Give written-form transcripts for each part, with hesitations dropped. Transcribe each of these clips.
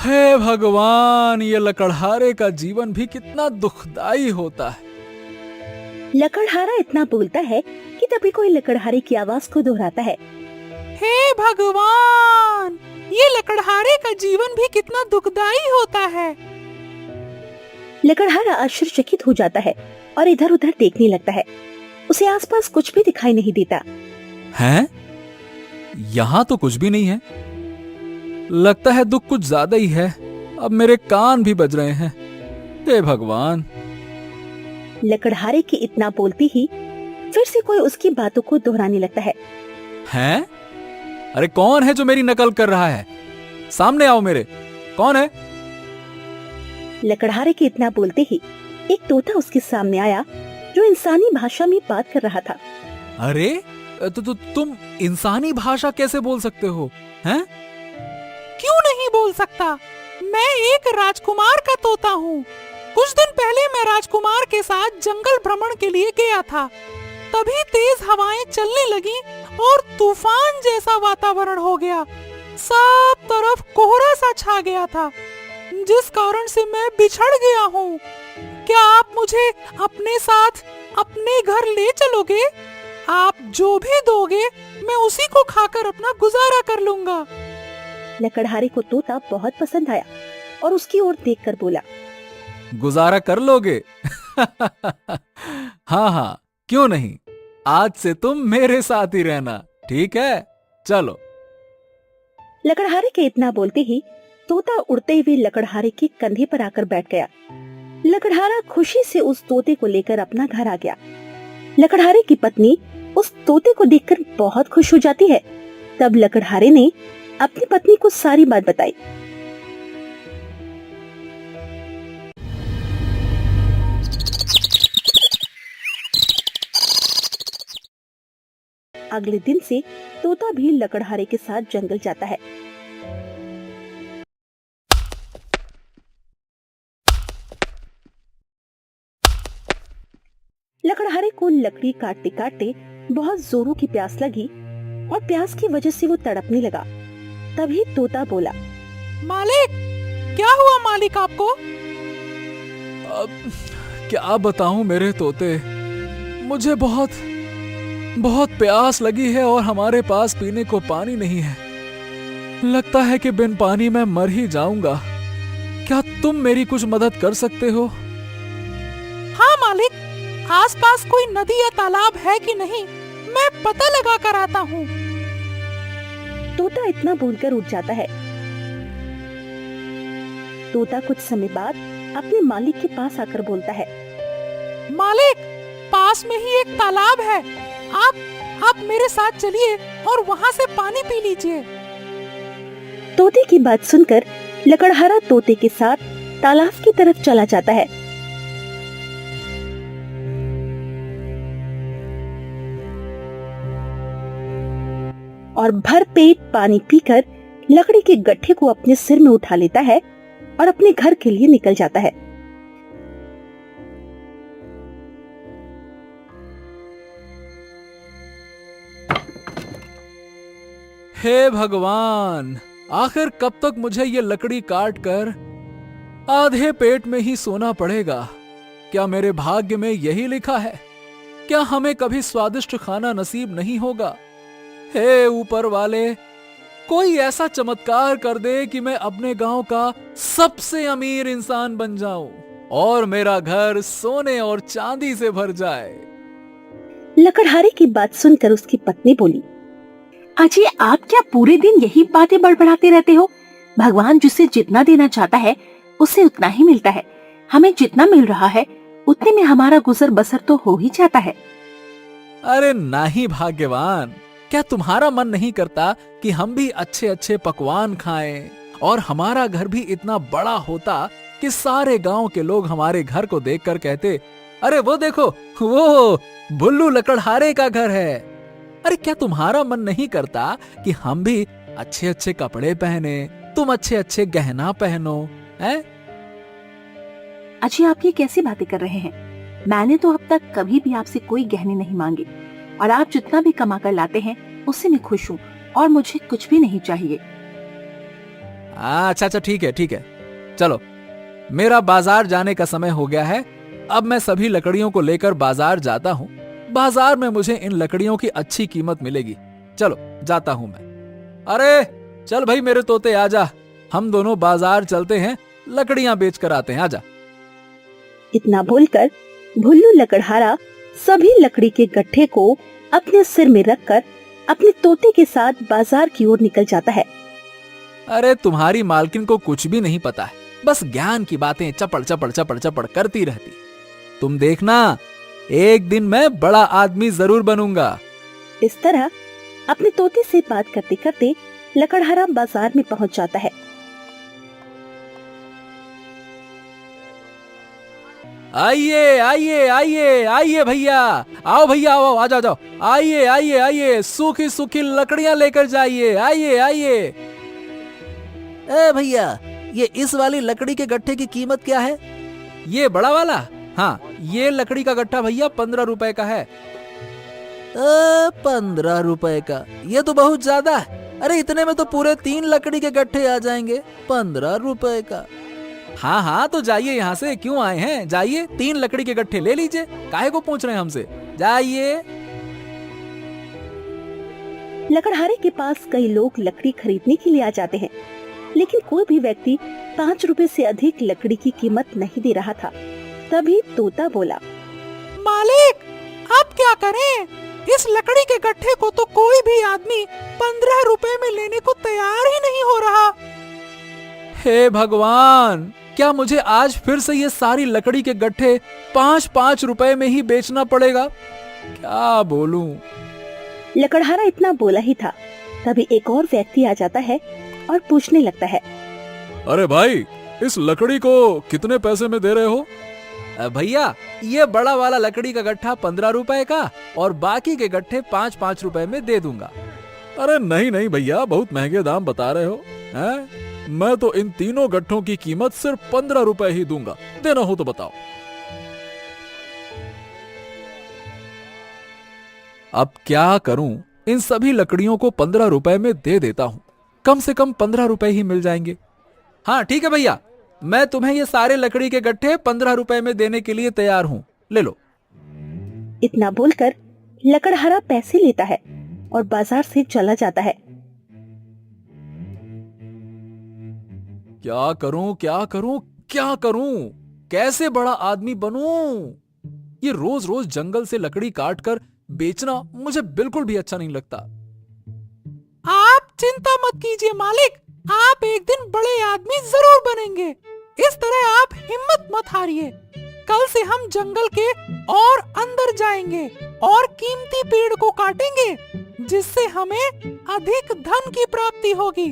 हे भगवान, ये लकड़हारे का जीवन भी कितना दुखदाई होता है। लकड़हारा इतना बोलता है कि तभी कोई लकड़हारे की आवाज को दोहराता है। हे भगवान, ये लकड़हारे का जीवन भी कितना दुखदाई होता है। लकड़हारा आश्चर्यचकित हो जाता है और इधर उधर देखने लगता है। उसे आसपास कुछ भी दिखाई नहीं देता। हैं? यहाँ तो कुछ भी नहीं है। लगता है दुख कुछ ज्यादा ही है। अब मेरे कान भी बज रहे हैं। हे भगवान। लकड़हारे के इतना बोलते ही फिर से कोई उसकी बातों को दोहराने लगता है। हैं? अरे कौन है जो मेरी नकल कर रहा है? सामने आओ मेरे। कौन है? लकड़हारे के इतना बोलते ही एक तोता उसके सामने आया जो इंसानी भाषा में बात कर रहा था। अरे तो तुम इंसानी भाषा कैसे बोल सकते हो? हैं? क्यों नहीं बोल सकता? मैं एक राजकुमार का तोता हूँ। कुछ दिन पहले मैं राजकुमार के साथ जंगल भ्रमण के लिए गया था। तभी तेज हवाएं चलने लगी और तूफान जैसा वातावरण हो गया। सब तरफ कोहरा सा छा गया था, जिस कारण से मैं बिछड़ गया हूँ। क्या आप मुझे अपने साथ अपने घर ले चलोगे? आप जो भी दोगे मैं उसी को खाकर अपना गुजारा कर लूंगा। लकड़हारे को तोता बहुत पसंद आया और उसकी ओर देखकर बोला, गुजारा कर लोगे? हाँ हाँ, क्यों नहीं। आज से तुम मेरे साथ ही रहना, ठीक है? चलो। लकड़हारे के इतना बोलते ही तोता उड़ते हुए लकड़हारे के कंधे पर आकर बैठ गया। लकड़हारा खुशी से उस तोते को लेकर अपना घर आ गया। लकड़हारे की पत्नी उस तोते को देखकर बहुत खुश हो जाती है। तब लकड़हारे ने अपनी पत्नी को सारी बात बताई। अगले दिन से तोता भी लकड़हारे के साथ जंगल जाता है। लकड़हारे को लकड़ी काटते काटते बहुत जोरों की प्यास लगी और प्यास की वजह से वो तड़पने लगा। तभी तोता बोला, मालिक, क्या हुआ मालिक आपको? अब क्या बताऊं मेरे तोते, मुझे बहुत बहुत प्यास लगी है और हमारे पास पीने को पानी नहीं है। लगता है कि बिन पानी मैं मर ही जाऊंगा। क्या तुम मेरी कुछ मदद कर सकते हो? हाँ मालिक, आसपास कोई नदी या तालाब है कि नहीं, मैं पता लगा कर आता हूँ। तोता इतना बोलकर उठ जाता है। तोता कुछ समय बाद अपने मालिक के पास आकर बोलता है, मालिक, पास में ही एक तालाब है। आप मेरे साथ चलिए और वहाँ से पानी पी लीजिए। तोते की बात सुनकर लकड़हारा तोते के साथ तालाब की तरफ चला जाता है। और भर पेट पानी पीकर लकड़ी के गट्ठे को अपने सिर में उठा लेता है और अपने घर के लिए निकल जाता है। हे भगवान, आखिर कब तक मुझे ये लकड़ी काट कर आधे पेट में ही सोना पड़ेगा? क्या मेरे भाग्य में यही लिखा है? क्या हमें कभी स्वादिष्ट खाना नसीब नहीं होगा? हे ऊपर वाले, कोई ऐसा चमत्कार कर दे कि मैं अपने गांव का सबसे अमीर इंसान बन जाऊं और मेरा घर सोने और चांदी से भर जाए। लकड़हारे की बात सुनकर उसकी पत्नी बोली, अजी, आप क्या पूरे दिन यही बातें बड़बड़ाते रहते हो? भगवान जिसे जितना देना चाहता है उसे उतना ही मिलता है। हमें जितना मिल रहा है उतने में हमारा गुजर बसर तो हो ही जाता है। अरे नहीं भाग्यवान, क्या तुम्हारा मन नहीं करता कि हम भी अच्छे अच्छे पकवान खाएं और हमारा घर भी इतना बड़ा होता कि सारे गांव के लोग हमारे घर को देखकर कहते, अरे वो देखो, वो बुल्लू लकड़हारे का घर है। अरे क्या तुम्हारा मन नहीं करता कि हम भी अच्छे अच्छे कपड़े पहने, तुम अच्छे अच्छे गहना पहनो, हैं? अजी, आप ये कैसी बातें कर रहे हैं? मैंने तो अब तक कभी भी आपसे कोई गहने नहीं मांगे और आप जितना भी कमा कर लाते हैं उससे मैं खुश हूँ और मुझे कुछ भी नहीं चाहिए। अच्छा अच्छा, ठीक है ठीक है, चलो मेरा बाजार जाने का समय हो गया है। अब मैं सभी लकड़ियों को लेकर बाजार जाता हूँ। बाजार में मुझे इन लकड़ियों की अच्छी कीमत मिलेगी। चलो जाता हूँ मैं। अरे चल भाई मेरे तोते, आजा, हम दोनों बाजार चलते हैं, लकड़ियां बेच कर आते हैं, आजा। इतना बोलकर भुल्लू लकड़हारा सभी लकड़ी के गट्ठे को अपने सिर में रखकर अपने तोते के साथ बाजार की ओर निकल जाता है। अरे तुम्हारी मालकिन को कुछ भी नहीं पता है, बस ज्ञान की बातें चपड़ चपड़ चपड़ चपड़ करती रहती। तुम देखना, एक दिन मैं बड़ा आदमी जरूर बनूंगा। इस तरह अपने तोते से बात करते करते लकड़हारा बाजार में पहुंच जाता है। आइए आइए आइए आइए भैया, आओ भैया, आओ, आ जाओ जाओ, आइए आइए आइए, सूखी सूखी लकड़ियां लेकर जाइए, आइए आइए। ए भैया, ये इस वाली लकड़ी के गट्ठे की कीमत क्या है? ये बड़ा वाला? हाँ, ये लकड़ी का गट्ठा भैया 15 रुपए का है। 15 रुपए का? ये तो बहुत ज्यादा है। अरे इतने में तो पूरे 3 लकड़ी के गट्ठे आ जाएंगे। 15 रुपए का? हाँ हाँ, तो जाइए यहाँ से, क्यों आए हैं, जाइए 3 लकड़ी के गट्ठे ले लीजिए, काहे को पूछ रहे हैं हमसे, जाइए। लकड़हारे के पास कई लोग लकड़ी खरीदने के लिए आ जाते हैं, लेकिन कोई भी व्यक्ति 5 रुपए से अधिक लकड़ी की कीमत नहीं दे रहा था। तभी तोता बोला, मालिक, अब क्या करें? इस लकड़ी के गट्ठे को तो कोई भी आदमी 15 रुपए में लेने को तैयार ही नहीं हो रहा। हे भगवान, क्या मुझे आज फिर से ये सारी लकड़ी के गट्ठे 5-5 रुपए में ही बेचना पड़ेगा? क्या बोलूं? लकड़हारा इतना बोला ही था, तभी एक और व्यक्ति आ जाता है और पूछने लगता है, अरे भाई, इस लकड़ी को कितने पैसे में दे रहे हो? भैया, ये बड़ा वाला लकड़ी का गट्ठा 15 रुपए का और बाकी के गट्ठे 5-5 रुपए में दे दूंगा। अरे नहीं नहीं भैया, बहुत महंगे दाम बता रहे हो हैं? मैं तो इन तीनों गट्ठों की कीमत सिर्फ 15 रुपए ही दूंगा, देना हो तो बताओ। अब क्या करूं, इन सभी लकड़ियों को 15 रुपए में दे देता हूं, कम से कम 15 रुपए ही मिल जाएंगे। हाँ ठीक है भैया, मैं तुम्हें ये सारे लकड़ी के गट्ठे 15 रुपए में देने के लिए तैयार हूँ, ले लो। इतना बोलकर लकड़हारा पैसे लेता है और बाजार से चला जाता है। क्या करूं क्या करूं क्या करूं, कैसे बड़ा आदमी बनूं? ये रोज रोज जंगल से लकड़ी काट कर बेचना मुझे बिल्कुल भी अच्छा नहीं लगता। आप चिंता मत कीजिए मालिक, आप एक दिन बड़े आदमी जरूर बनेंगे। इस तरह आप हिम्मत मत हारिए। कल से हम जंगल के और अंदर जाएंगे और कीमती पेड़ को काटेंगे, जिससे हमें अधिक धन की प्राप्ति होगी।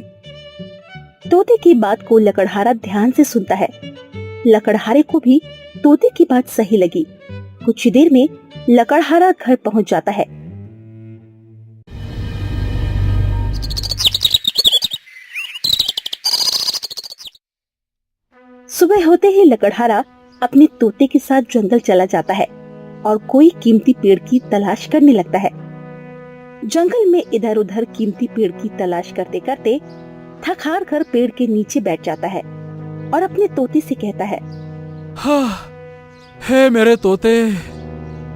तोते की बात को लकड़हारा ध्यान से सुनता है। लकड़हारे को भी तोते की बात सही लगी। कुछ ही देर में लकड़हारा घर पहुंच जाता है। सुबह होते ही लकड़हारा अपने तोते के साथ जंगल चला जाता है और कोई कीमती पेड़ की तलाश करने लगता है। जंगल में इधर उधर कीमती पेड़ की तलाश करते करते थक हार कर पेड़ के नीचे बैठ जाता है और अपने तोते से कहता है, हाँ, हे मेरे तोते,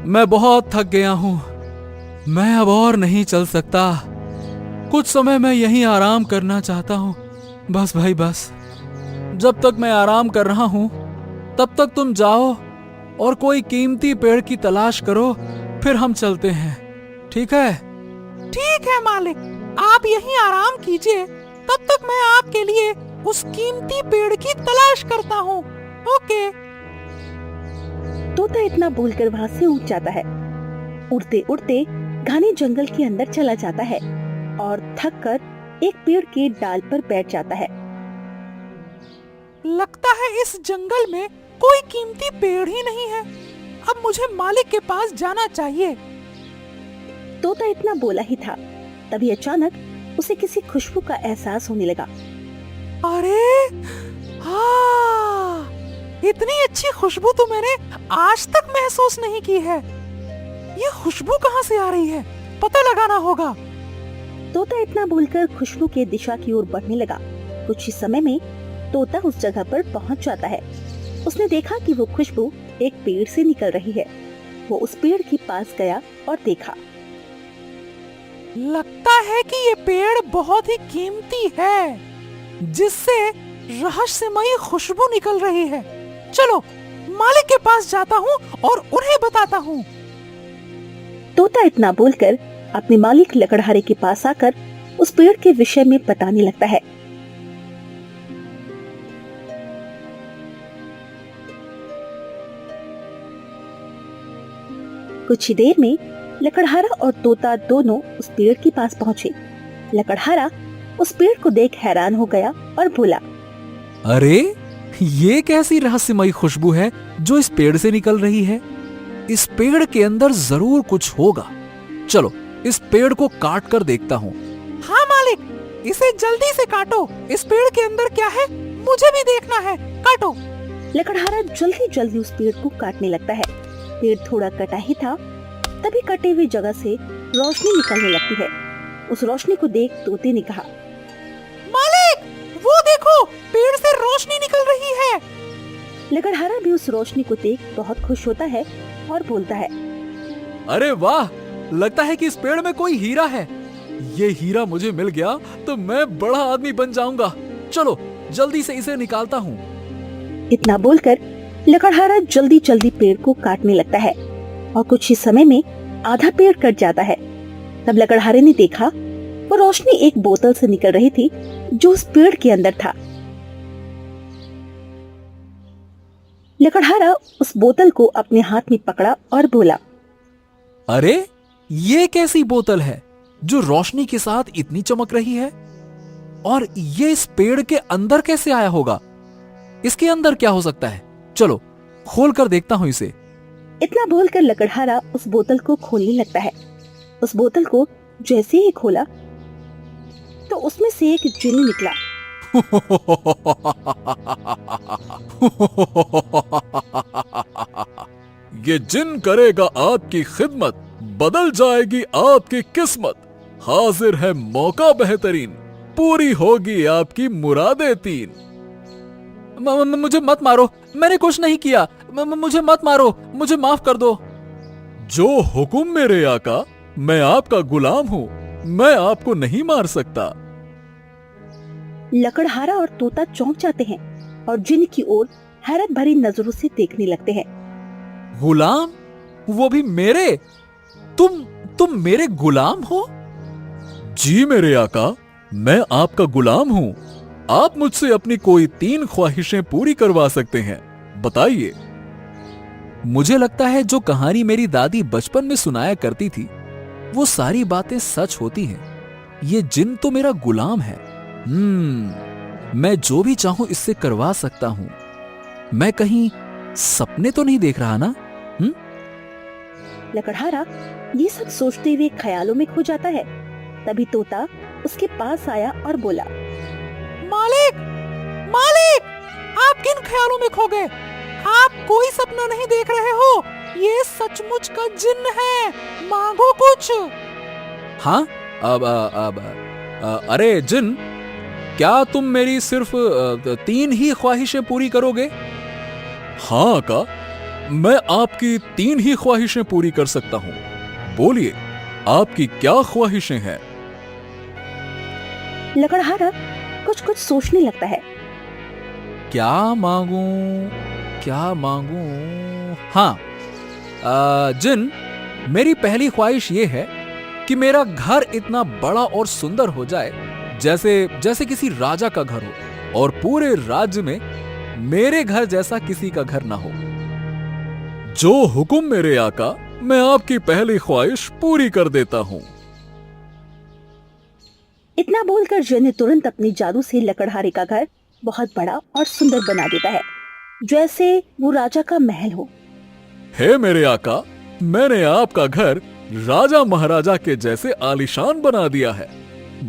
मैं बहुत थक गया हूँ, मैं अब और नहीं चल सकता। कुछ समय मैं यहीं आराम करना चाहता हूँ, बस भाई बस। जब तक मैं आराम कर रहा हूँ तब तक तुम जाओ और कोई कीमती पेड़ की तलाश करो, फिर हम चलते हैं, ठीक है? ठीक है मालिक, आप यहीं आराम कीजिए, तब तक मैं आपके लिए उस कीमती पेड़ की तलाश करता हूँ। ओके। तोता इतना बोलकर वहाँ से उठ जाता है। उड़ते उड़ते घने जंगल के अंदर चला जाता है और थक कर एक पेड़ के डाल पर बैठ जाता है। लगता है इस जंगल में कोई कीमती पेड़ ही नहीं है। अब मुझे मालिक के पास जाना चाहिए। तोता इतना बोला ही था, तभी अचानक उसे किसी खुशबू का एहसास होने लगा। अरे हाँ, इतनी अच्छी खुशबू तो मैंने आज तक महसूस नहीं की है। ये खुशबू कहाँ से आ रही है, पता लगाना होगा। तोता इतना बोलकर खुशबू के दिशा की ओर बढ़ने लगा। कुछ ही समय में तोता उस जगह पर पहुंच जाता है। उसने देखा कि वो खुशबू एक पेड़ से निकल रही है। वो उस पेड़ के पास गया और देखा। लगता है कि ये पेड़ बहुत ही कीमती है, जिससे रहस्यमयी खुशबू निकल रही है। चलो मालिक के पास जाता हूँ और उन्हें बताता हूँ। तोता इतना बोलकर अपने मालिक लकड़हारे के पास आकर उस पेड़ के विषय में बताने लगता है। कुछ ही देर में लकड़हारा और तोता दोनों उस पेड़ के पास पहुंचे। लकड़हारा उस पेड़ को देख हैरान हो गया और बोला, अरे ये कैसी रहस्यमयी खुशबू है जो इस पेड़ से निकल रही है। इस पेड़ के अंदर जरूर कुछ होगा। चलो इस पेड़ को काट कर देखता हूँ। हाँ मालिक, इसे जल्दी से काटो। इस पेड़ के अंदर क्या है मुझे भी देखना है। काटो। लकड़हारा जल्दी जल्दी उस पेड़ को काटने लगता है। पेड़ थोड़ा कटा ही था, तभी कटे हुई जगह से रोशनी निकलने लगती है। उस रोशनी को देख तोते ने कहा, मालिक वो देखो, पेड़ से रोशनी निकल रही है। लकड़हारा भी उस रोशनी को देख बहुत खुश होता है और बोलता है, अरे वाह, लगता है कि इस पेड़ में कोई हीरा है। ये हीरा मुझे मिल गया तो मैं बड़ा आदमी बन जाऊंगा। चलो जल्दी से इसे निकालता हूँ। इतना बोलकर लकड़हारा जल्दी जल्दी पेड़ को काटने लगता है और कुछ ही समय में आधा पेड़ कट जाता है। तब लकड़हारे ने देखा वो रोशनी एक बोतल से निकल रही थी जो उस पेड़ के अंदर था। लकड़हारा उस बोतल को अपने हाथ में पकड़ा और बोला, अरे ये कैसी बोतल है जो रोशनी के साथ इतनी चमक रही है? और ये इस पेड़ के अंदर कैसे आया होगा? इसके अंदर क्या हो सकता है? चलो खोल कर देखता हूँ इसे। इतना बोलकर लकड़हारा उस बोतल को खोलने लगता है। उस बोतल को जैसे ही खोला तो उसमें से एक जिन निकला। ये जिन करेगा आपकी खिदमत, बदल जाएगी आपकी किस्मत। हाजिर है मौका बेहतरीन, पूरी होगी आपकी मुरादें तीन। मुझे मत मारो, मैंने कुछ नहीं किया। मुझे मत मारो, मुझे माफ कर दो। जो हुक्म मेरे आका, मैं आपका गुलाम हूँ, मैं आपको नहीं मार सकता। लकड़हारा और तोता चौंक जाते हैं और जिन की ओर हैरत भरी नजरों से देखने लगते हैं। गुलाम? वो भी मेरे? तुम मेरे गुलाम हो? जी मेरे आका, मैं आपका गुलाम हूँ। आप मुझसे अपनी कोई 3 ख्वाहिशें पूरी करवा सकते हैं, बताइए। मुझे लगता है जो कहानी मेरी दादी बचपन में सुनाया करती थी वो सारी बातें सच होती हैं। ये जिन तो मेरा गुलाम है। मैं जो भी चाहूं इससे करवा सकता हूं। मैं कहीं सपने तो नहीं देख रहा ना? लकड़हारा ये सब सोचते हुए ख्यालों में खो जाता है। तभी तोता उसके पास आया और बोला, मालिक, मालिक, आप किन ख्यालों में खो गए? आप कोई सपना नहीं देख रहे हो, ये सचमुच का जिन्न है। मांगो कुछ। हाँ, अरे जिन, क्या तुम मेरी सिर्फ 3 ही ख्वाहिशें पूरी करोगे? हाँ आका, मैं आपकी 3 ही ख्वाहिशें पूरी कर सकता हूँ। बोलिए, आपकी क्या ख्वाहिशें हैं? लकड़हारा कुछ कुछ सोचने लगता है। क्या मांगूं, क्या मांगूं? हाँ, जिन, मेरी पहली ख्वाहिश ये है कि मेरा घर इतना बड़ा और सुंदर हो जाए जैसे किसी राजा का घर हो, और पूरे राज्य में मेरे घर जैसा किसी का घर ना हो। जो हुक्म मेरे आका, मैं आपकी पहली ख्वाहिश पूरी कर देता हूँ। इतना बोलकर जिन तुरंत अपने जादू से लकड़हारे का घर बहुत बड़ा और सुंदर बना देता है, जैसे वो राजा का महल हो। हे मेरे आका, मैंने आपका घर राजा महाराजा के जैसे आलीशान बना दिया है।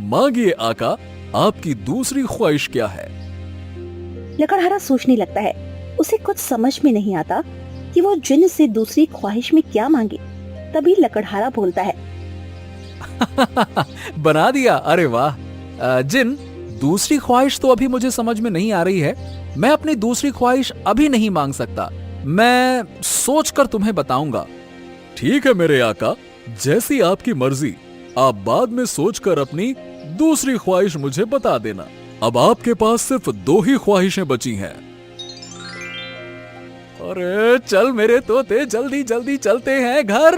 मांगिए आका, आपकी दूसरी ख्वाहिश क्या है? लकड़हारा सोचने लगता है। उसे कुछ समझ में नहीं आता कि वो जिन से दूसरी ख्वाहिश में क्या मांगे। तभी लकड़हारा बोलता है, बना दिया? अरे वाह जिन, दूसरी ख्वाहिश तो अभी मुझे समझ में नहीं आ रही है। मैं अपनी दूसरी ख्वाहिश अभी नहीं मांग सकता। मैं सोचकर तुम्हें बताऊंगा। ठीक है मेरे आका, जैसी आपकी मर्जी। आप बाद में सोचकर अपनी दूसरी ख्वाहिश मुझे बता देना। अब आपके पास सिर्फ 2 ही ख्वाहिशें बची हैं। अरे चल मेरे तोते, जल्दी जल्दी चलते हैं घर।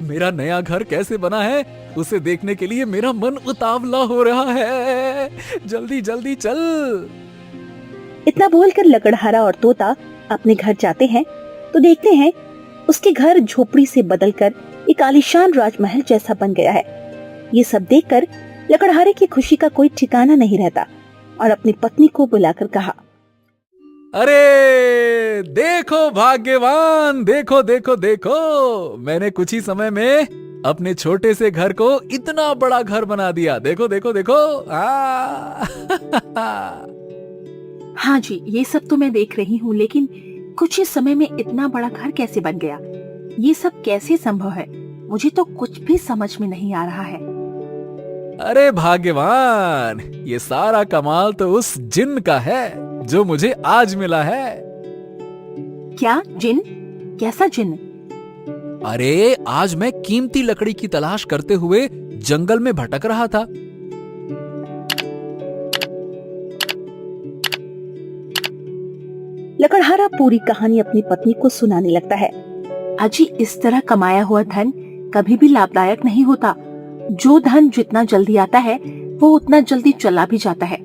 मेरा नया घर कैसे बना है उसे देखने के लिए मेरा मन उतावला हो रहा है। जल्दी जल्दी चल। इतना बोलकर लकड़हारा और तोता अपने घर जाते हैं तो देखते हैं उसके घर झोपड़ी से बदलकर एक आलीशान राजमहल जैसा बन गया है। ये सब देखकर लकड़हारे की खुशी का कोई ठिकाना नहीं रहता और अपनी पत्नी को बुलाकर कहा, अरे देखो भाग्यवान, देखो देखो देखो, मैंने कुछ ही समय में अपने छोटे से घर को इतना बड़ा घर बना दिया। देखो देखो देखो। हाँ जी, ये सब तो मैं देख रही हूँ, लेकिन कुछ ही समय में इतना बड़ा घर कैसे बन गया? ये सब कैसे संभव है? मुझे तो कुछ भी समझ में नहीं आ रहा है। अरे भाग्यवान, ये सारा कमाल तो उस जिन का है जो मुझे आज मिला है। क्या जिन? कैसा जिन? अरे आज मैं कीमती लकड़ी की तलाश करते हुए जंगल में भटक रहा था। लकड़हारा पूरी कहानी अपनी पत्नी को सुनाने लगता है। अजी, इस तरह कमाया हुआ धन कभी भी लाभदायक नहीं होता। जो धन जितना जल्दी आता है वो उतना जल्दी चला भी जाता है।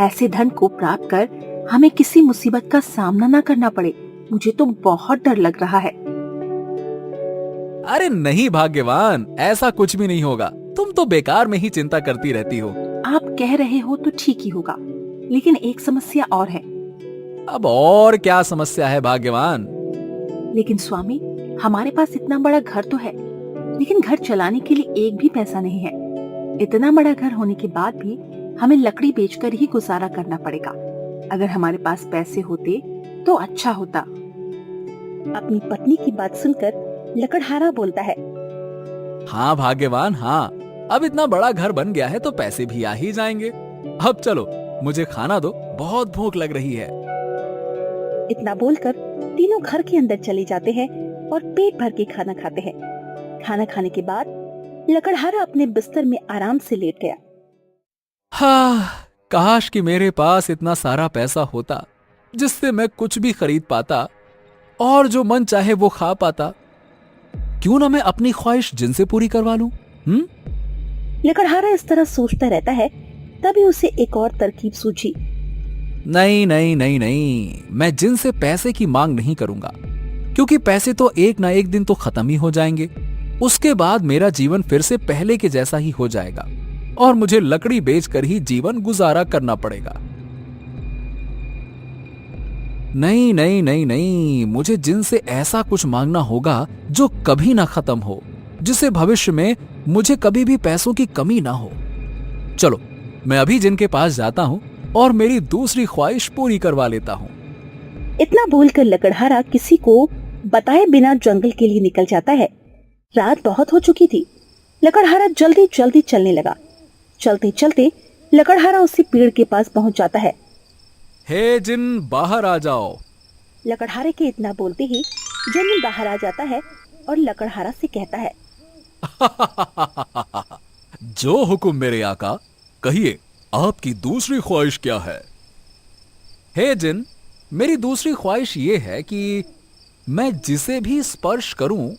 ऐसे धन को प्राप्त कर हमें किसी मुसीबत का सामना न करना पड़े, मुझे तो बहुत डर लग रहा है। अरे नहीं भाग्यवान, ऐसा कुछ भी नहीं होगा। तुम तो बेकार में ही चिंता करती रहती हो। आप कह रहे हो तो ठीक ही होगा, लेकिन एक समस्या और है। अब और क्या समस्या है भाग्यवान? लेकिन स्वामी, हमारे पास इतना बड़ा घर तो है, लेकिन घर चलाने के लिए एक भी पैसा नहीं है। इतना बड़ा घर होने के बाद भी हमें लकड़ी बेचकर ही गुजारा करना पड़ेगा। अगर हमारे पास पैसे होते तो अच्छा होता। अपनी पत्नी की बात सुनकर लकड़हारा बोलता है, हाँ भाग्यवान, हाँ, अब इतना बड़ा घर बन गया है तो पैसे भी आ ही जाएंगे। अब चलो, मुझे खाना दो, बहुत भूख लग रही है। इतना बोलकर तीनों घर के अंदर चले जाते हैं और पेट भर के खाना खाते हैं। खाना खाने के बाद लकड़हारा अपने बिस्तर में आराम से लेट गया। हाँ, काश कि मेरे पास इतना सारा पैसा होता जिससे मैं कुछ भी खरीद पाता और जो मन चाहे वो खा पाता। क्यों ना मैं अपनी ख्वाहिश जिनसे पूरी करवा लूं? लकड़हारा इस तरह सोचता रहता है, तभी उसे एक और तरकीब सूझी। नहीं नहीं नहीं नहीं, मैं जिनसे पैसे की मांग नहीं करूंगा, क्योंकि पैसे तो एक ना एक दिन तो खत्म ही हो जाएंगे। उसके बाद मेरा जीवन फिर से पहले के जैसा ही हो जाएगा और मुझे लकड़ी बेचकर ही जीवन गुजारा करना पड़ेगा। नहीं नहीं नहीं नहीं, मुझे जिनसे ऐसा कुछ मांगना होगा जो कभी ना खत्म हो, जिससे भविष्य में मुझे कभी भी पैसों की कमी ना हो। चलो, मैं अभी जिनके पास जाता हूं और मेरी दूसरी ख्वाहिश पूरी करवा लेता हूं। इतना बोलकर लकड़हारा किसी को बताए बिना जंगल के लिए निकल जाता है। रात बहुत हो चुकी थी। लकड़हारा जल्दी जल्दी चलने लगा। चलते चलते लकड़हारा उसी पेड़ के पास पहुंच जाता है। हे जिन, बाहर आ जाओ। लकड़हारे के इतना बोलते ही जिन बाहर आ जाता है और लकड़हारा से कहता है, जो हुक्म मेरे आका, कहिए आपकी दूसरी ख्वाहिश क्या है? हे जिन, मेरी दूसरी ख्वाहिश ये है कि मैं जिसे भी स्पर्श करूं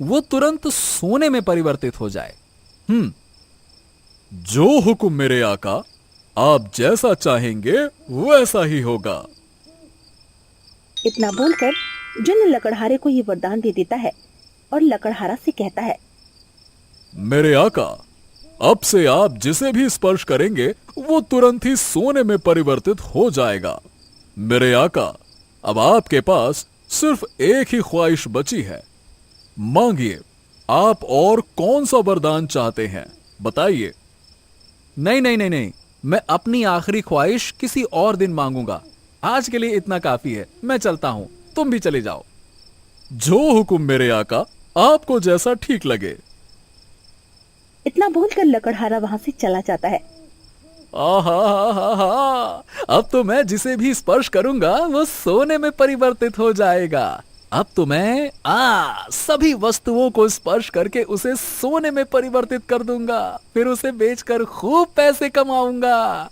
वो तुरंत सोने में परिवर्तित हो जाए। जो हुक्म मेरे आका, आप जैसा चाहेंगे वैसा ही होगा। इतना बोलकर जिन लकड़हारे को ये वरदान दे देता है और लकड़हारा से कहता है, मेरे आका, अब से आप जिसे भी स्पर्श करेंगे वो तुरंत ही सोने में परिवर्तित हो जाएगा। मेरे आका, अब आपके पास सिर्फ एक ही ख्वाहिश बची है। मांगिए, आप और कौन सा वरदान चाहते हैं, बताइए। नहीं नहीं नहीं नहीं, मैं अपनी आखिरी ख्वाहिश किसी और दिन मांगूंगा। आज के लिए इतना काफी है, मैं चलता हूं, तुम भी चले जाओ। जो हुक्म मेरे आका, आपको जैसा ठीक लगे। इतना बोलकर लकड़हारा वहां से चला जाता है। आहा, अब तो मैं जिसे भी स्पर्श करूंगा वो सोने में परिवर्तित हो जाएगा। अब तो मैं सभी वस्तुओं को स्पर्श करके उसे सोने में परिवर्तित कर दूंगा, फिर उसे बेचकर खूब पैसे कमाऊंगा।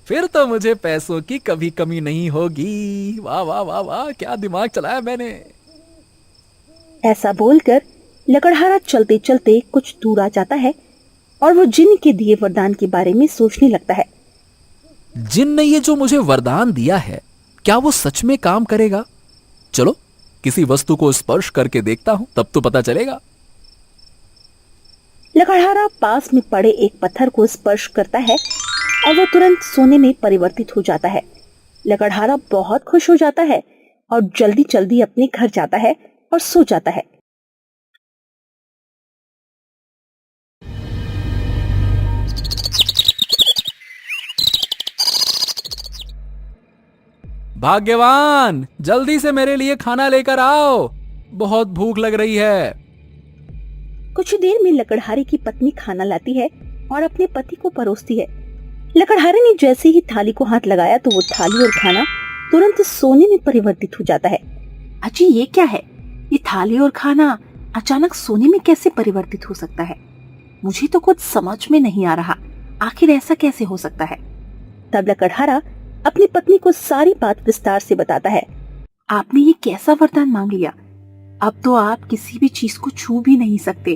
फिर तो मुझे पैसों की कभी कमी नहीं होगी। वाह वाह वाह वाह, क्या दिमाग चलाया मैंने। ऐसा बोलकर लकड़हारा चलते चलते कुछ दूर आ जाता है और वो जिन के दिए वरदान के बारे में सोचने लगता है। जिन ने ये जो मुझे वरदान दिया है, क्या वो सच में काम करेगा? चलो किसी वस्तु को स्पर्श करके देखता हूं, तब तो पता चलेगा। लकड़हारा पास में पड़े एक पत्थर को स्पर्श करता है और वो तुरंत सोने में परिवर्तित हो जाता है। लकड़हारा बहुत खुश हो जाता है और जल्दी जल्दी अपने घर जाता है और सो जाता है। भाग्यवान, जल्दी से मेरे लिए खाना लेकर आओ, बहुत भूख लग रही है। कुछ देर में लकड़हारे की पत्नी खाना लाती है और अपने पति को परोसती है। लकड़हारे ने जैसे ही थाली को हाथ लगाया तो वो थाली और खाना तुरंत सोने में परिवर्तित हो जाता है। अजी ये क्या है? ये थाली और खाना अचानक सोने में कैसे परिवर्तित हो सकता है? मुझे तो कुछ समझ में नहीं आ रहा, आखिर ऐसा कैसे हो सकता है? तब लकड़हारा अपनी पत्नी को सारी बात विस्तार से बताता है। आपने ये कैसा वरदान मांग लिया? अब तो आप किसी भी चीज को छू भी नहीं सकते।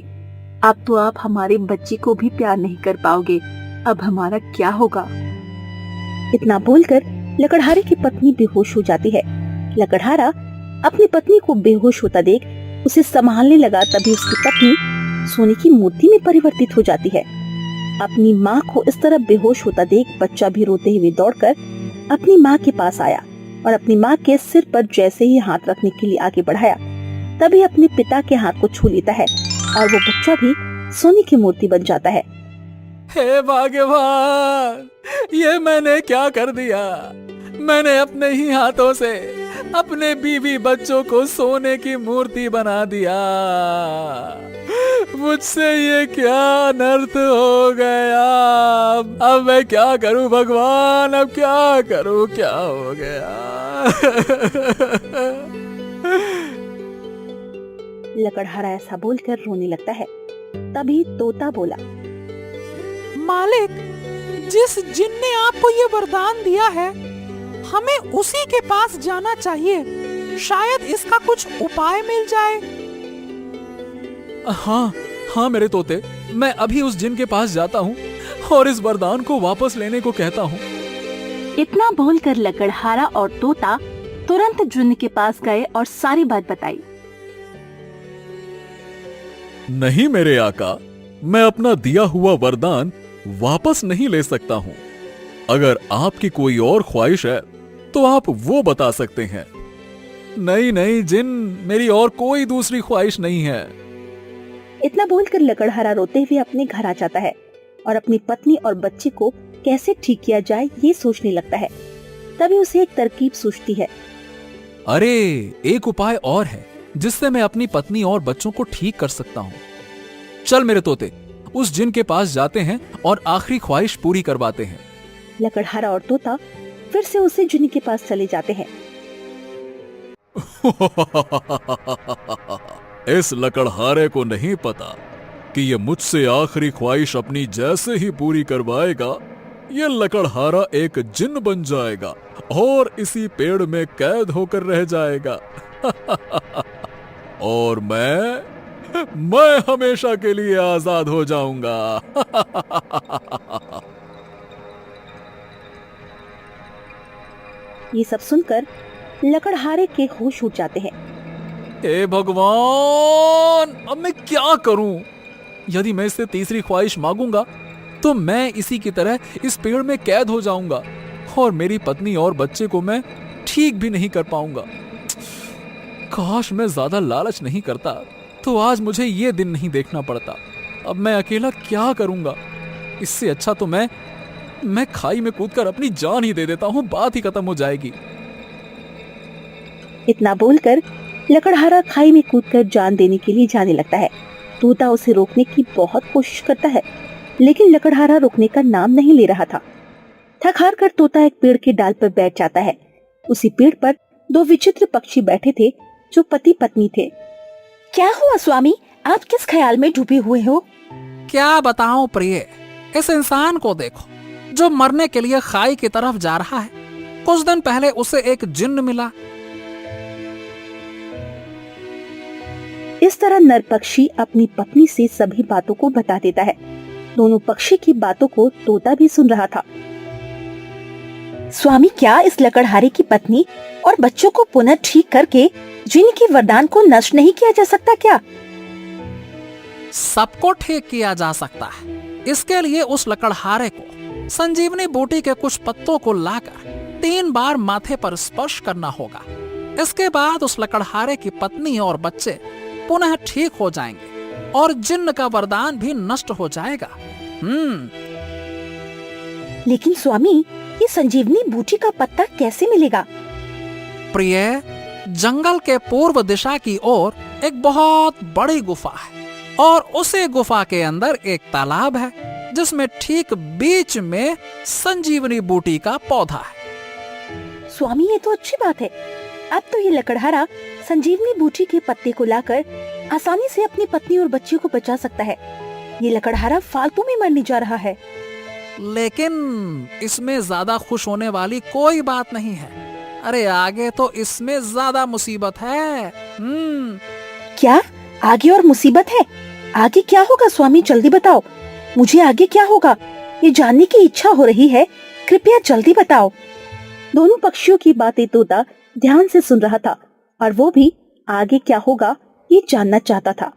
अब तो आप हमारे बच्चे को भी प्यार नहीं कर पाओगे। अब हमारा क्या होगा? इतना बोलकर लकड़हारे की पत्नी बेहोश हो जाती है। लकड़हारा अपनी पत्नी को बेहोश होता देख उसे संभालने लगा, तभी उसकी पत्नी सोने की मूर्ति में परिवर्तित हो जाती है। अपनी माँ को इस तरह बेहोश होता देख बच्चा भी रोते हुए दौड़कर अपनी माँ के पास आया और अपनी माँ के सिर पर जैसे ही हाथ रखने के लिए आगे बढ़ाया, तभी अपने पिता के हाथ को छू लेता है और वो बच्चा भी सोने की मूर्ति बन जाता है। हे भगवान, ये मैंने क्या कर दिया? मैंने अपने ही हाथों से अपने बीवी बच्चों को सोने की मूर्ति बना दिया। मुझसे ये क्या अनर्थ हो गया? अब मैं क्या करूं भगवान? अब क्या करूं? क्या हो गया? लकड़हारा ऐसा बोलकर रोने लगता है। तभी तोता बोला, मालिक, जिस जिन ने आपको ये वरदान दिया है, हमें उसी के पास जाना चाहिए। शायद इसका कुछ उपाय मिल जाए। हाँ हाँ मेरे तोते, मैं अभी उस जिन के पास जाता हूँ और इस वरदान को वापस लेने को कहता हूँ। इतना बोलकर लकड़हारा और तोता तुरंत जिन के पास गए और सारी बात बताई। नहीं मेरे आका, मैं अपना दिया हुआ वरदान वापस नहीं ले सकता हूँ। अगर आपकी कोई और ख्वाहिश है तो आप वो बता सकते हैं। नहीं नहीं जिन, मेरी और कोई दूसरी ख्वाहिश नहीं है। इतना बोलकर लकड़हारा रोते हुए अपने घर आ जाता है और अपनी पत्नी और बच्चे को कैसे ठीक किया जाए ये सोचने लगता है। तभी उसे एक तरकीब सूझती है। अरे, एक उपाय और है जिससे मैं अपनी पत्नी और बच्चों को ठीक कर सकता हूँ। चल मेरे तोते, उस जिन के पास जाते हैं और आखिरी ख्वाहिश पूरी करवाते हैं। लकड़हारा और तोता फिर से उसे जिन के पास चले जाते हैं। इस लकड़हारे को नहीं पता कि ये मुझसे आखिरी ख्वाहिश अपनी जैसे ही पूरी करवाएगा, ये लकड़हारा एक जिन बन जाएगा और इसी पेड़ में कैद होकर रह जाएगा। और मैं हमेशा के लिए आजाद हो जाऊंगा। ये सब सुनकर लकड़हारे के होश उड़ जाते हैं। हे भगवान, अब मैं क्या करूं? यदि मैं इससे तीसरी ख्वाहिश मांगूंगा तो मैं इसी की तरह इस पेड़ में कैद हो जाऊंगा और मेरी पत्नी और बच्चे को मैं ठीक भी नहीं कर पाऊंगा। काश मैं ज्यादा लालच नहीं करता तो आज मुझे ये दिन नहीं देखना पड़ता। अब मैं अकेला क्या करूंगा? इससे अच्छा तो मैं खाई में कूदकर अपनी जान ही दे देता हूँ, बात ही खत्म हो जाएगी। इतना बोलकर लकड़हारा खाई में कूदकर जान देने के लिए जाने लगता है। तोता उसे रोकने की बहुत कोशिश करता है, लेकिन लकड़हारा रुकने का नाम नहीं ले रहा था। थक हार कर तोता एक पेड़ की डाल पर बैठ जाता है। उसी पेड़ पर दो विचित्र पक्षी बैठे थे जो पति पत्नी थे। क्या हुआ स्वामी, आप किस ख्याल में डूबे हुए हो? क्या बताऊं प्रिय, इस इंसान को देखो जो मरने के लिए खाई की तरफ जा रहा है। कुछ दिन पहले उसे एक जिन्न मिला। इस तरह नर पक्षी अपनी पत्नी से सभी बातों को बता देता है। दोनों पक्षी की बातों को तोता भी सुन रहा था। स्वामी, क्या इस लकड़हारे की पत्नी और बच्चों को पुनः ठीक करके जिन के वरदान को नष्ट नहीं किया जा सकता क्या? सबको ठीक किया जा सकता है। इसके लिए उस लकड़हारे को संजीवनी बूटी के कुछ पत्तों को लाकर 3 बार माथे पर स्पर्श करना होगा। इसके बाद उस लकड़हारे की पत्नी और बच्चे पुनः ठीक हो जाएंगे और जिन्न का वरदान भी नष्ट हो जाएगा। लेकिन स्वामी, ये संजीवनी बूटी का पत्ता कैसे मिलेगा? प्रिय, जंगल के पूर्व दिशा की ओर एक बहुत बड़ी गुफा है और उसी गुफा के अंदर एक तालाब है जिसमें ठीक बीच में संजीवनी बूटी का पौधा है। स्वामी, ये तो अच्छी बात है। अब तो ये लकड़हारा संजीवनी बूटी के पत्ते को लाकर आसानी से अपनी पत्नी और बच्चियों को बचा सकता है। ये लकड़हारा फालतू में मरने जा रहा है। लेकिन इसमें ज्यादा खुश होने वाली कोई बात नहीं है। अरे आगे तो इसमें ज्यादा मुसीबत है। क्या आगे और मुसीबत है? आगे क्या होगा स्वामी, जल्दी बताओ। मुझे आगे क्या होगा ये जानने की इच्छा हो रही है, कृपया जल्दी बताओ। दोनों पक्षियों की बातें तोता ध्यान से सुन रहा था और वो भी आगे क्या होगा ये जानना चाहता था।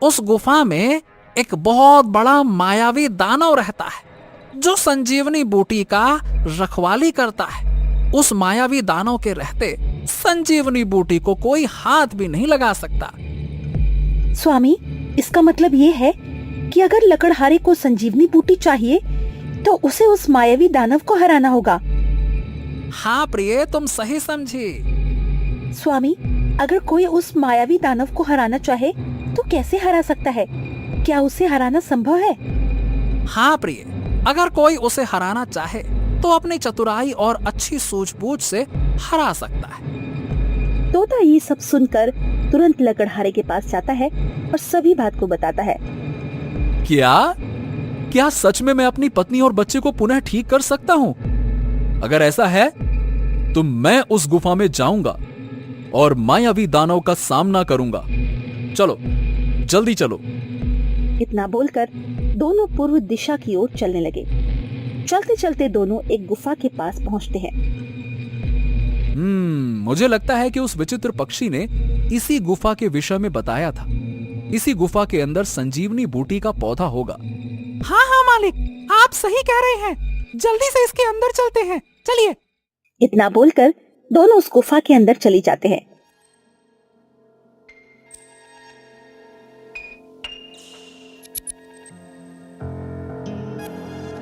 उस गुफा में एक बहुत बड़ा मायावी दानव रहता है जो संजीवनी बूटी का रखवाली करता है। उस मायावी दानव के रहते संजीवनी बूटी को कोई हाथ भी नहीं लगा सकता। स्वामी, इसका मतलब ये है कि अगर लकड़हारे को संजीवनी बूटी चाहिए तो उसे उस मायावी दानव को हराना होगा। हाँ प्रिय, तुम सही समझी। स्वामी, अगर कोई उस मायावी दानव को हराना चाहे तो कैसे हरा सकता है? क्या उसे हराना संभव है? हाँ प्रिय, अगर कोई उसे हराना चाहे तो अपनी चतुराई और अच्छी सूझबूझ से हरा सकता है। तोता ये सब सुनकर तुरंत लकड़हारे के पास जाता है और सभी बात को बताता है। क्या सच में मैं अपनी पत्नी और बच्चे को पुनः ठीक कर सकता हूँ? अगर ऐसा है तो मैं उस गुफा में जाऊंगा और मायावी दानव का सामना करूंगा। चलो, जल्दी चलो। इतना बोलकर दोनों पूर्व दिशा की ओर चलने लगे। चलते चलते दोनों एक गुफा के पास पहुंचते हैं। मुझे लगता है कि उस विचित्र पक्षी ने इसी गुफा के विषय में बताया था। इसी गुफा के अंदर संजीवनी बूटी का पौधा होगा। हाँ हाँ मालिक, आप सही कह रहे हैं। जल्दी से इसके अंदर चलते हैं, चलिए। इतना बोलकर दोनों उस गुफा के अंदर चले जाते हैं।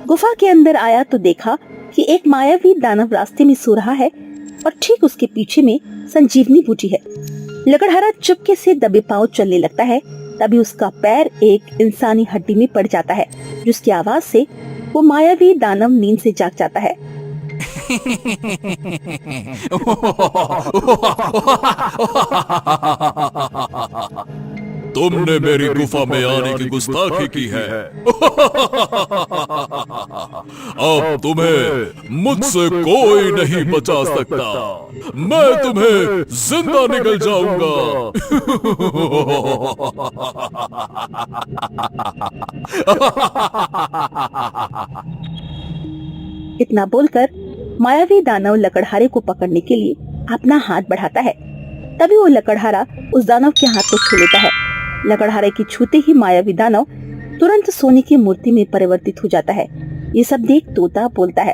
गुफा के अंदर आया तो देखा कि एक मायावी दानव रास्ते में सो रहा है और ठीक उसके पीछे में संजीवनी बूटी है। लकड़हारा चुपके से दबे पांव चलने लगता है। तभी उसका पैर एक इंसानी हड्डी में पड़ जाता है, जिसकी आवाज से वो मायावी दानव नींद से जाग जाता है। तुमने मेरी गुफा में आने की गुस्ताखी की है। अब तुम्हें मुझसे कोई नहीं बचा सकता। मैं तुम्हें जिंदा निकल जाऊंगा। इतना बोलकर मायावी दानव लकड़हारे को पकड़ने के लिए अपना हाथ बढ़ाता है। तभी वो लकड़हारा उस दानव के हाथ को छू लेता है। लकड़हारे की छूते ही मायावी दानव तुरंत सोने की मूर्ति में परिवर्तित हो जाता है। ये सब देख तोता बोलता है,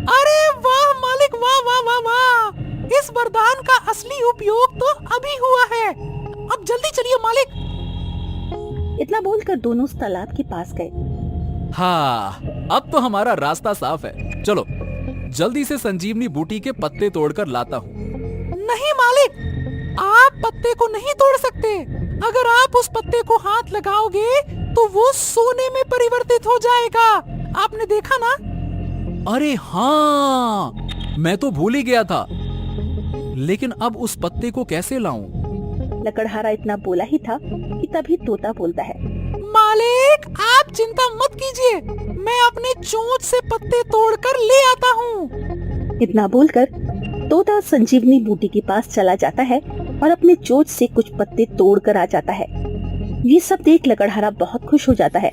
अरे वाह मालिक, वाह वाह वाह वाह! इस वरदान का असली उपयोग तो अभी हुआ है। अब जल्दी चलिए मालिक। इतना बोलकर दोनों उस तालाब के पास गए। हाँ, अब तो हमारा रास्ता साफ है। चलो, जल्दी से संजीवनी बूटी के पत्ते तोड़कर लाता हूँ। नहीं मालिक, आप पत्ते को नहीं तोड़ सकते। अगर आप उस पत्ते को हाथ लगाओगे तो वो सोने में परिवर्तित हो जाएगा। आपने देखा ना, अरे हाँ, मैं तो भूल ही गया था। लेकिन अब उस पत्ते को कैसे लाऊं? लकड़हारा इतना बोला ही था कि तभी तोता बोलता है, मालिक आप चिंता मत कीजिए, मैं अपने चोंच से पत्ते तोड़कर ले आता हूँ। इतना बोलकर तोता संजीवनी बूटी के पास चला जाता है और अपने चोंच से कुछ पत्ते तोड़ कर आ जाता है। ये सब देख लकड़हारा बहुत खुश हो जाता है।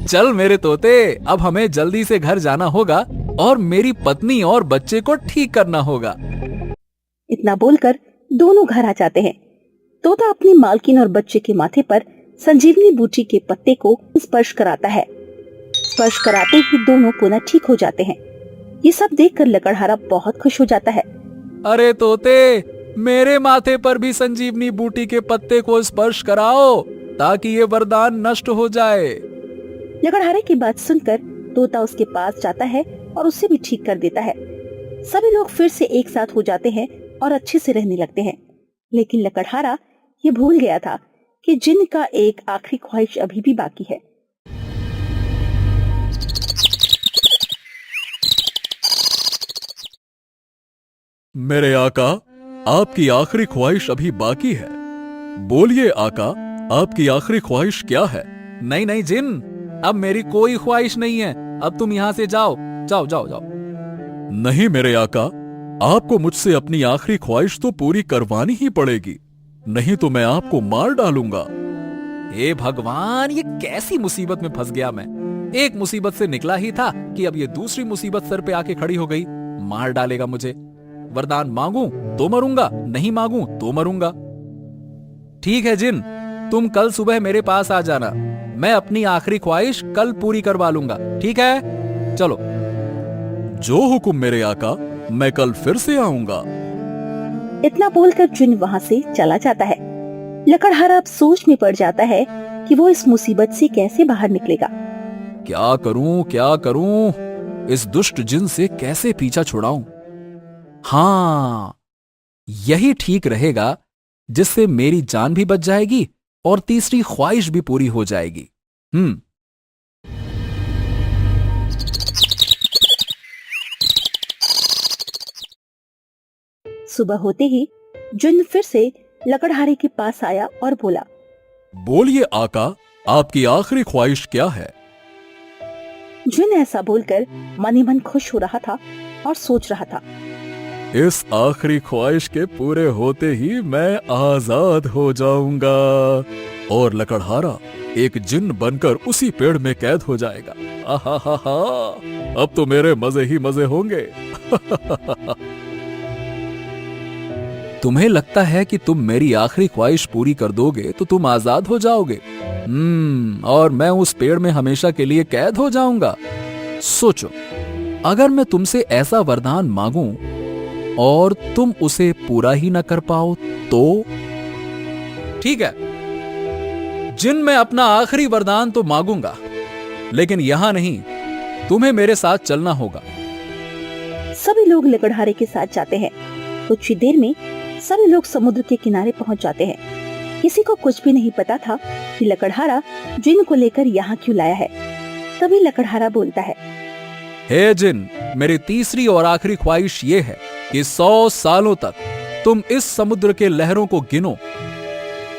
चल मेरे तोते, अब हमें जल्दी से घर जाना होगा और मेरी पत्नी और बच्चे को ठीक करना होगा। इतना बोलकर दोनों घर आ जाते हैं। तोता अपनी मालकिन और बच्चे के माथे पर संजीवनी बूटी के पत्ते को स्पर्श कराता है। स्पर्श कराते ही दोनों पुनः ठीक हो जाते हैं। ये सब देखकर लकड़हारा बहुत खुश हो जाता है। अरे तोते, मेरे माथे पर भी संजीवनी बूटी के पत्ते को स्पर्श कराओ ताकि ये वरदान नष्ट हो जाए। लकड़हारे की बात सुनकर तोता उसके पास जाता है और उसे भी ठीक कर देता है। सभी लोग फिर से एक साथ हो जाते हैं और अच्छे से रहने लगते हैं। लेकिन लकड़हारा ये भूल गया था कि जिन्न का एक आखिरी ख्वाहिश अभी भी बाकी है। मेरे आका, आपकी आखिरी ख्वाहिश अभी बाकी है। बोलिए आका, आपकी आखिरी ख्वाहिश क्या है? नहीं नहीं जिन, अब मेरी कोई ख्वाहिश नहीं है। अब तुम यहाँ से जाओ, जाओ जाओ जाओ। नहीं मेरे आका, आपको मुझसे अपनी आखिरी ख्वाहिश तो पूरी करवानी ही पड़ेगी, नहीं तो मैं आपको मार डालूंगा। हे भगवान, ये कैसी मुसीबत में फंस गया मैं। एक मुसीबत से निकला ही था कि अब ये दूसरी मुसीबत सर पे आके खड़ी हो गई। मार डालेगा मुझे। वरदान मांगू तो मरूंगा, नहीं मांगू तो मरूंगा। ठीक है जिन, तुम कल सुबह मेरे पास आ जाना। मैं अपनी आखिरी ख्वाहिश कल पूरी करवा लूंगा, ठीक है? चलो। जो हुक्म मेरे आका, मैं कल फिर से आऊंगा। इतना बोलकर जिन्न वहाँ से चला जाता है। लकड़हारा अब सोच में पड़ जाता है कि वो इस मुसीबत से कैसे बाहर निकलेगा। क्या करूं, क्या करूं? इस दुष्ट जिन से कैसे पीछा छुड़ाऊं? हाँ, यही ठीक रहेगा, जिससे मेरी जान भी बच जाएगी और तीसरी ख्वाहिश भी पूरी हो जाएगी। सुबह होते ही जिन्न फिर से लकड़हारे के पास आया और बोला, बोलिए आका, आपकी आखिरी ख्वाहिश क्या है? जिन्न ऐसा बोलकर मन ही मन खुश हो रहा था और सोच रहा था, इस आखिरी ख्वाहिश के पूरे होते ही मैं आजाद हो जाऊंगा और लकड़हारा एक जिन्न बनकर उसी पेड़ में कैद हो जाएगा। आहा, अब तो मेरे मजे ही मजे होंगे। तुम्हें लगता है कि तुम मेरी आखिरी ख्वाहिश पूरी कर दोगे तो तुम आजाद हो जाओगे। और मैं उस पेड़ में हमेशा के लिए कैद हो जाऊंगा। सोचो, अगर मैं तुमसे ऐसा वरदान मांगूं और तुम उसे पूरा ही ना कर पाओ तो? ठीक है जिन, मैं अपना आखिरी वरदान तो मांगूंगा, लेकिन यहां नहीं, तुम्हें मेरे साथ चलना होगा। सभी लोग लकड़हारे के साथ जाते हैं। कुछ ही देर में सभी लोग समुद्र के किनारे पहुंच जाते हैं। किसी को कुछ भी नहीं पता था कि लकड़हारा जिन्न को लेकर यहाँ क्यों लाया है। तभी लकड़हारा बोलता है, हे जिन, मेरी तीसरी और आखिरी ख्वाहिश ये है कि 100 सालों तक तुम इस समुद्र के लहरों को गिनो।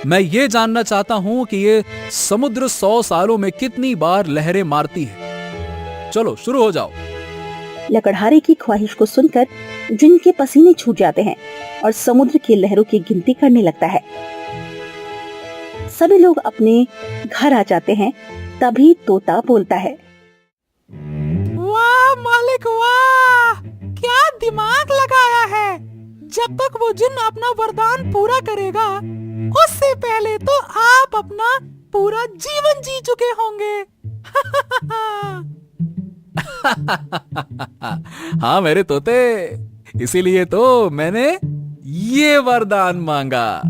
मैं ये जानना चाहता हूं कि ये समुद्र 100 सालों में कितनी बार लहरें मारती है। चलो शुरू हो जाओ। लकड़हारे की ख्वाहिश को सुनकर जिन्न के पसीने छूट जाते हैं और समुद्र की लहरों की गिनती करने लगता है। सभी लोग अपने घर आ जाते हैं। तभी तोता बोलता है, वाह मालिक वाह, क्या दिमाग लगाया है। जब तक वो जिन्न अपना वरदान पूरा करेगा, उससे पहले तो आप अपना पूरा जीवन जी चुके होंगे। हाँ मेरे तोते, इसीलिए तो मैंने ये वरदान मांगा।